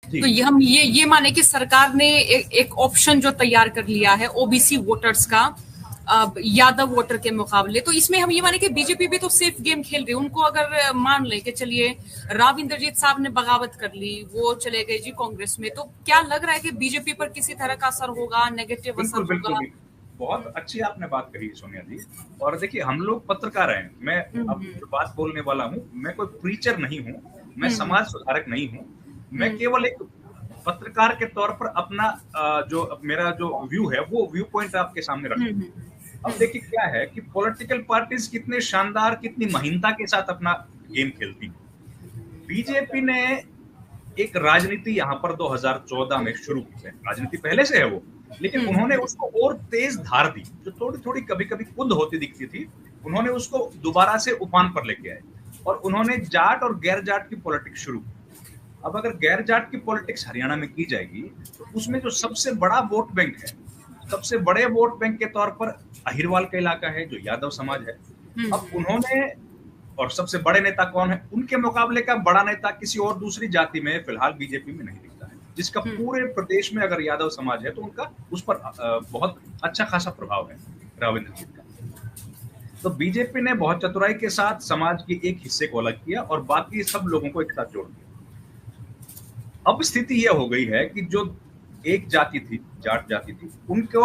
जी। तो ये हम ये माने कि सरकार ने एक ऑप्शन जो तैयार कर लिया है ओबीसी वोटर्स का यादव वोटर के मुकाबले, तो इसमें हम ये माने कि बीजेपी भी तो सेफ गेम खेल रही है। उनको अगर मान ले कि चलिए राव इंद्रजीत साहब ने बगावत कर ली, वो चले गए जी कांग्रेस में, तो क्या लग रहा है कि बीजेपी पर किसी तरह का असर होगा, नेगेटिव बिल्कुल, असर बिल्कुल, होगा? बिल्कुल। बहुत अच्छी आपने बात कही सोनिया जी। और देखिए हम लोग पत्रकार हैं, मैं अब हम्म, जो बात बोलने वाला हूँ, मैं कोई प्रीचर नहीं हूँ, मैं हम्म, समाज सुधारक नहीं हूँ। मैं हम्म, केवल एक पत्रकार के तौर पर अपना जो मेरा जो व्यू है, वो व्यू पॉइंट आपके सामने रखता हूँ। हम्म, अब देखिए क्या है कि पॉलिटिकल पार्टीज कितने शानदार, कितनी महीनता के साथ अपना गेम खेलती हैं। बीजेपी ने एक राजनीति यहाँ पर 2014 में शुरू की है। राजनीति पहले से है वो, लेकिन उन्होंने उसको और तेज धार दी। जो थोड़ी-थोड़ी कभी-कभी कुंद होती दिखती थी, उन्होंने उसको दोबारा से उफान पर लेके आए और उन्होंने जाट और गैर जाट की पॉलिटिक्स शुरू की। अब अगर गैर जाट की पॉलिटिक्स हरियाणा में की जाएगी, तो उसमें जो सबसे बड़ा वोट बैंक है, सबसे बड़े वोट बैंक के तौर पर अहिरवाल का इलाका है, जो यादव समाज है। अब उन्होंने और सबसे बड़े नेता कौन है? उनके मुकाबले का बड़ा नेता किसी और दूसरी जाति में फिलहाल बीजेपी में नहीं दिखता है, जिसका पूरे प्रदेश में अगर यादव समाज है तो उनका उस पर बहुत अच्छा खासा प्रभाव है राविंद्र जीत का। तो बीजेपी ने बहुत चतुराई के साथ समाज के एक हिस्से को अलग किया और बाकी सब लोगों को एक साथ जोड़ दिया। अब स्थिति यह हो गई है कि जो एक जाति थी, जाट जाति थी, उनको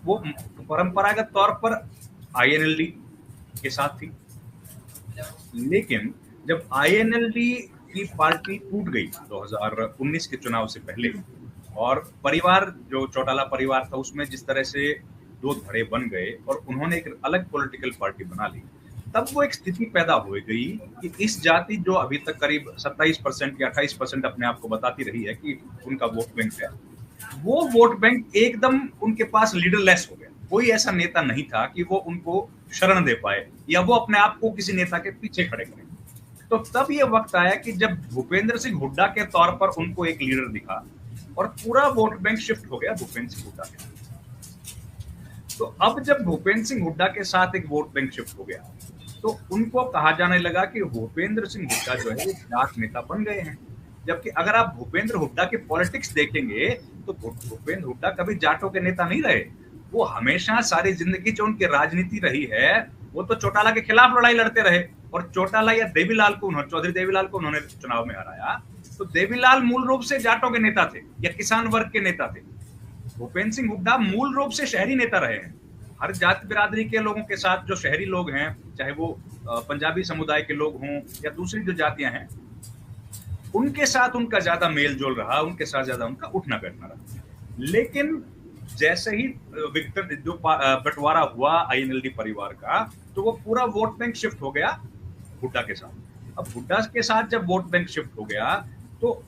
वो परंपरागत तौर पर आईएनएलडी के साथ थी। लेकिन जब आईएनएलडी की पार्टी टूट गई 2019 के चुनाव से पहले और परिवार जो चौटाला परिवार था उसमें जिस तरह से दो धड़े बन गए और उन्होंने एक अलग पॉलिटिकल पार्टी बना ली, तब वो एक स्थिति पैदा हो गई कि इस जाति जो अभी तक करीब 27% या 28% अपने आप को बताती रही है कि उनका वोट बैंक है, वो वोट बैंक एकदम उनके पास लीडरलेस हो गया। कोई ऐसा नेता नहीं था कि वो उनको शरण दे पाए या वो अपने आप को किसी नेता के पीछे खड़े करें। तो तब ये वक्त आया कि जब भूपेंद्र सिंह हुड्डा के तौर पर उनको एक लीडर दिखा और पूरा वोट बैंक शिफ्ट हो गया भूपेंद्र सिंह हुड्डा के। तो अब जब भूपेंद्र सिंह हुड्डा के साथ एक वोट बैंक शिफ्ट हो गया, तो उनको कहा जाने लगा कि भूपेंद्र सिंह हुड्डा जो है वो जाट नेता बन गए हैं। जबकि अगर आप भूपेंद्र हुड्डा के पॉलिटिक्स देखेंगे, तो भूपेंद्र हुड्डा कभी जाटों के नेता नहीं रहे। वो हमेशा सारी जिंदगी जो उनकी राजनीति रही है, वो तो चौटाला के खिलाफ लड़ाई लड़ते रहे और चौटाला या देवीलाल को उन्होंने, चौधरी देवीलाल को उन्होंने चुनाव में हराया। तो देवीलाल मूल रूप से जाटों के नेता थे या किसान वर्ग के नेता थे। भूपेंद्र सिंह हुड्डा मूल रूप से शहरी नेता रहे हैं। हर जाति बिरादरी के लोगों के साथ जो शहरी लोग हैं, चाहे वो पंजाबी समुदाय के लोग हों या दूसरी जो जातियां हैं, उनके साथ उनका ज्यादा मेल जोल रहा, उनके साथ ज्यादा उनका उठना बैठना रहा। लेकिन जैसे ही विक्टर जो बंटवारा हुआ आईएनएलडी परिवार का, तो वो पूरा वोट बैंक शिफ्ट हो गया हुड्डा के साथ। अब हुड्डा के साथ जब वोट बैंक शिफ्ट हो गया, तो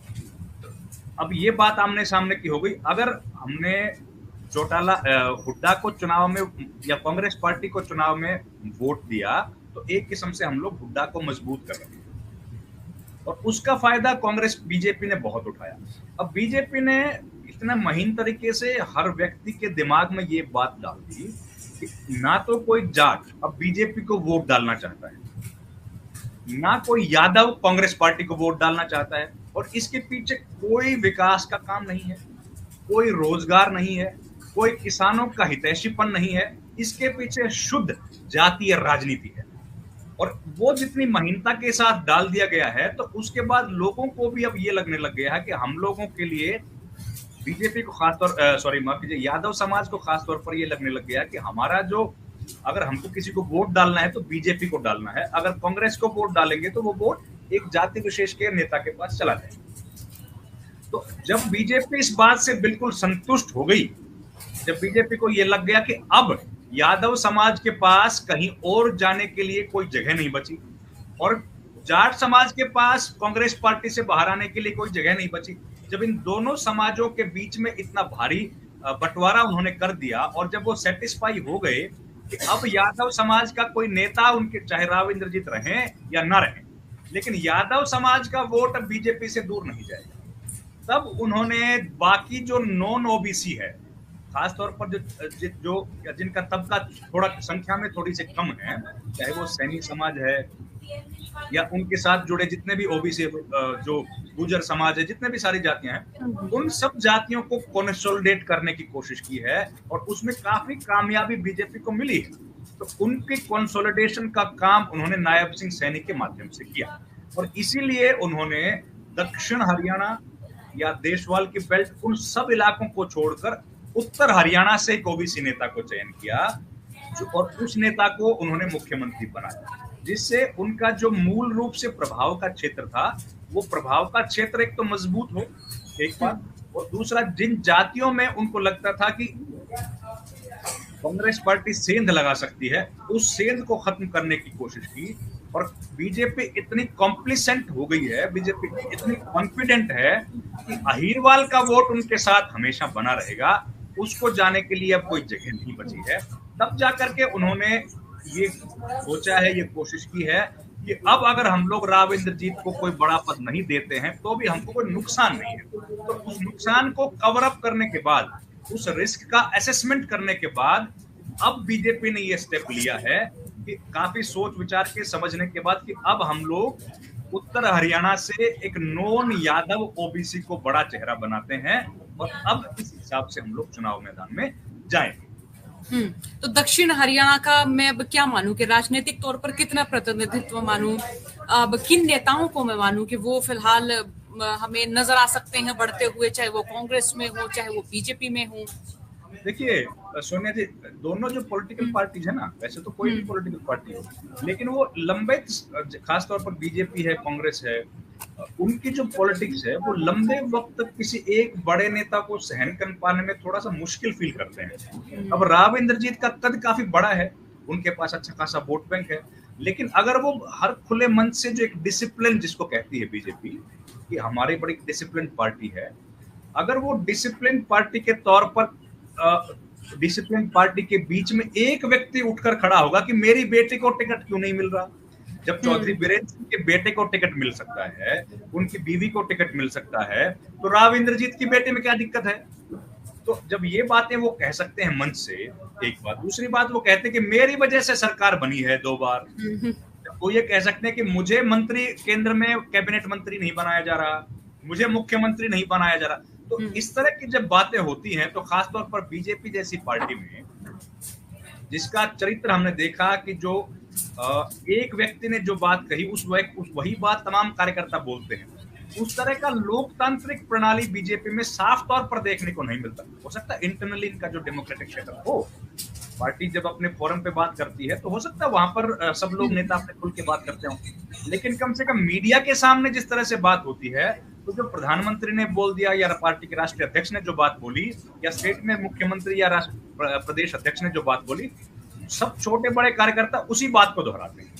अब ये बात आमने सामने की हो गई। अगर हमने चौटाला हुड्डा को चुनाव में या कांग्रेस पार्टी को चुनाव में वोट दिया, तो एक किस्म से हम लोग हुड्डा को मजबूत कर रहे हैं और उसका फायदा कांग्रेस बीजेपी ने बहुत उठाया। अब बीजेपी ने इतना महीन तरीके से हर व्यक्ति के दिमाग में ये बात डाल दी कि ना तो कोई जाट अब बीजेपी को वोट डालना चाहता है, ना कोई यादव कांग्रेस पार्टी को वोट डालना चाहता है, और इसके पीछे कोई विकास का काम नहीं है, कोई रोजगार नहीं है, कोई किसानों का हितैषीपन नहीं है। इसके पीछे शुद्ध जातीय राजनीति है और वो जितनी महीनता के साथ डाल दिया गया है, तो उसके बाद लोगों को भी अब ये लगने लग गया है कि हम लोगों के लिए बीजेपी को खासतौर सॉरी माफ कीजिए, यादव समाज को खासतौर पर ये लगने लग गया कि हमारा जो, अगर हमको किसी को वोट डालना है तो बीजेपी को डालना है, अगर कांग्रेस को वोट डालेंगे तो वो वोट एक जाति विशेष के नेता के पास चला जाए। तो जब बीजेपी इस बात से बिल्कुल संतुष्ट हो गई, जब बीजेपी को ये लग गया कि अब यादव समाज के पास कहीं और जाने के लिए कोई जगह नहीं बची और जाट समाज के पास कांग्रेस पार्टी से बाहर आने के लिए कोई जगह नहीं बची, जब इन दोनों समाजों के बीच में इतना भारी बंटवारा उन्होंने कर दिया और जब वो सेटिस्फाई हो गए कि अब यादव समाज का कोई नेता उनके, चाहे राव इंद्रजीत रहे या न रहे, लेकिन यादव समाज का वोट अब बीजेपी से दूर नहीं जाएगा, तब उन्होंने बाकी जो नॉन ओबीसी है, खासतौर पर जो जिनका तबका थोड़ा संख्या में थोड़ी सी कम है, चाहे वो सैनी समाज है, या उनके साथ जुड़े जितने भी ओबीसी जो गुर्जर समाज है, जितने भी सारी जातियां हैं, उन सब जातियों को कंसोलिडेट करने की कोशिश की है और उसमें काफी कामयाबी बीजेपी को मिली है। तो उनके कंसोलिडेशन का काम उन्होंने नायब सिंह सैनी के माध्यम से किया और इसीलिए उन्होंने दक्षिण हरियाणा या देशवाल की बेल्ट उन सब इलाकों को छोड़कर उत्तर हरियाणा से एक ओबीसी नेता को चयन किया और उस नेता को उन्होंने मुख्यमंत्री बनाया, जिससे उनका जो मूल रूप से प्रभाव का क्षेत्र था वो प्रभाव का क्षेत्र एक तो मजबूत हो, एक बात, और दूसरा जिन जातियों में उनको लगता था कि कांग्रेस पार्टी सेंध लगा सकती है, उस सेंध को खत्म करने की कोशिश की। और बीजेपी इतनी कॉम्प्लिसेंट हो गई है, बीजेपी इतनी कॉन्फिडेंट है कि अहिरवाल का वोट उनके साथ हमेशा बना रहेगा, उसको जाने के लिए अब कोई जगह नहीं बची है। तब जाकर के उन्होंने ये सोचा है, ये कोशिश की है कि अब अगर हम लोग राव इंद्रजीत को कोई बड़ा पद नहीं देते हैं तो भी हमको कोई नुकसान नहीं है। तो उस नुकसान को कवर अप करने के बाद, उस रिस्क का असेसमेंट करने के बाद अब बीजेपी ने ये स्टेप लिया है कि काफी सोच विचार के समझने के बाद कि अब हम लोग उत्तर हरियाणा से एक नॉन यादव ओबीसी को बड़ा चेहरा बनाते हैं और अब इस हिसाब से हम लोग चुनाव मैदान में जाएंगे। तो दक्षिण हरियाणा का मैं अब क्या मानूं कि राजनीतिक तौर पर कितना प्रतिनिधित्व मानूं, अब किन नेताओं को मैं मानूं कि वो फिलहाल हमें नजर आ सकते हैं बढ़ते हुए, चाहे वो कांग्रेस में हो चाहे वो बीजेपी में हो? देखिए सोनिया जी, दोनों जो पॉलिटिकल पार्टीज है ना, वैसे तो कोई भी पॉलिटिकल पार्टी हो, लेकिन वो लंबे, खासतौर पर बीजेपी है, कांग्रेस है, उनकी जो पॉलिटिक्स है वो लंबे वक्त तक किसी एक बड़े नेता को सहन कर पाने में थोड़ा सा मुश्किल फील करते हैं। अब राव इंद्रजीत का कद काफी बड़ा है, उनके पास अच्छा खासा वोट बैंक है, लेकिन अगर वो हर खुले मन से जो एक डिसिप्लिन जिसको कहती है बीजेपी कि हमारी बड़ी डिसिप्लिन पार्टी है, अगर वो डिसिप्लिन पार्टी के तौर पर डिसिप्लिन पार्टी के बीच में एक व्यक्ति उठकर खड़ा होगा कि मेरी बेटी को टिकट क्यों नहीं मिल रहा, जब चौधरी बीरेंद्र सिंह के बेटे को टिकट मिल सकता है, उनकी बीवी को टिकट मिल सकता है, तो राव इंद्रजीत की बेटे में क्या दिक्कत है? तो जब ये बातें वो कह सकते हैं मंच से, एक बात, दूसरी बात वो कहते हैं कि मेरी वजह से सरकार बनी है 2 बार, वो ये कह सकते हैं कि मुझे मंत्री, केंद्र में कैबिनेट मंत्री नहीं बनाया जा रहा, मुझे मुख्यमंत्री नहीं बनाया जा रहा। तो इस तरह की जब बातें होती हैं तो खासतौर पर बीजेपी जैसी पार्टी में, जिसका चरित्र हमने देखा कि जो एक व्यक्ति ने जो बात कही उस वही बात तमाम कार्यकर्ता बोलते हैं, उस तरह का लोकतांत्रिक प्रणाली बीजेपी में साफ तौर पर देखने को नहीं मिलता। हो सकता है इंटरनली इनका जो डेमोक्रेटिक क्षेत्र हो, पार्टी जब अपने फोरम पे बात करती है तो हो सकता है वहां पर सब लोग नेता अपने खुल के बात करते हो, लेकिन कम से कम मीडिया के सामने जिस तरह से बात होती है, तो जो प्रधानमंत्री ने बोल दिया या पार्टी के राष्ट्रीय अध्यक्ष ने जो बात बोली या स्टेट में मुख्यमंत्री या प्रदेश अध्यक्ष ने जो बात बोली, सब छोटे बड़े कार्यकर्ता उसी बात को दोहराते हैं।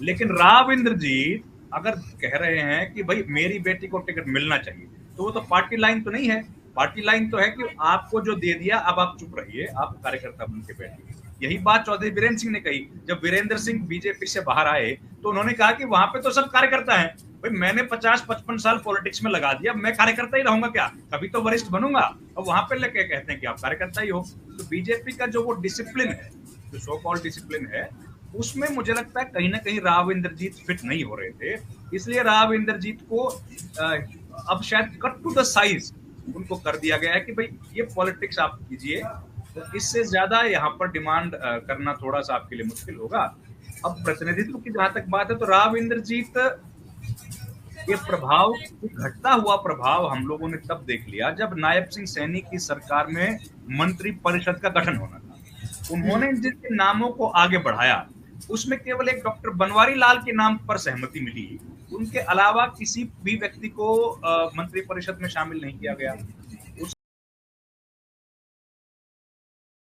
लेकिन राव इंद्रजीत अगर कह रहे हैं कि भाई मेरी बेटी को टिकट मिलना चाहिए, तो वो तो पार्टी लाइन तो नहीं है। पार्टी लाइन तो है कि आपको जो दे दिया अब आप चुप रहिए, आप कार्यकर्ता बन के बैठिए। यही बात चौधरी बीरेंद्र सिंह ने कही जब वीरेंद्र सिंह बीजेपी से बाहर आए, तो उन्होंने कहा कि वहां पे तो सब कार्यकर्ता हैं, भाई मैंने 50-55 साल पॉलिटिक्स में लगा दिया, मैं कार्यकर्ता ही रहूंगा क्या, कभी तो वरिष्ठ बनूंगा। और वहां पे लेके कहते हैं कि आप कार्यकर्ता ही हो। तो बीजेपी का जो वो डिसिप्लिन है, जो सो कॉल्ड डिसिप्लिन है, उसमें मुझे लगता है कहीं ना कहीं राव इंद्रजीत फिट नहीं हो रहे थे। इसलिए राव इंद्रजीत को अब शायद कट टू द साइज उनको कर दिया गया है कि भाई ये पॉलिटिक्स आप कीजिए, तो इससे ज्यादा यहाँ पर डिमांड करना थोड़ा सा आपके लिए मुश्किल होगा। अब प्रतिनिधित्व की जहां तक बात है, तो राव इंद्रजीत ये प्रभाव, घटता हुआ प्रभाव हम लोगों ने तब देख लिया जब नायब सिंह सैनी की सरकार में मंत्री परिषद का गठन होना था। उन्होंने जिनके नामों को आगे बढ़ाया उसमें केवल एक डॉक्टर बनवारी लाल के नाम पर सहमति मिली, उनके अलावा किसी भी व्यक्ति को मंत्री परिषद में शामिल नहीं किया गया।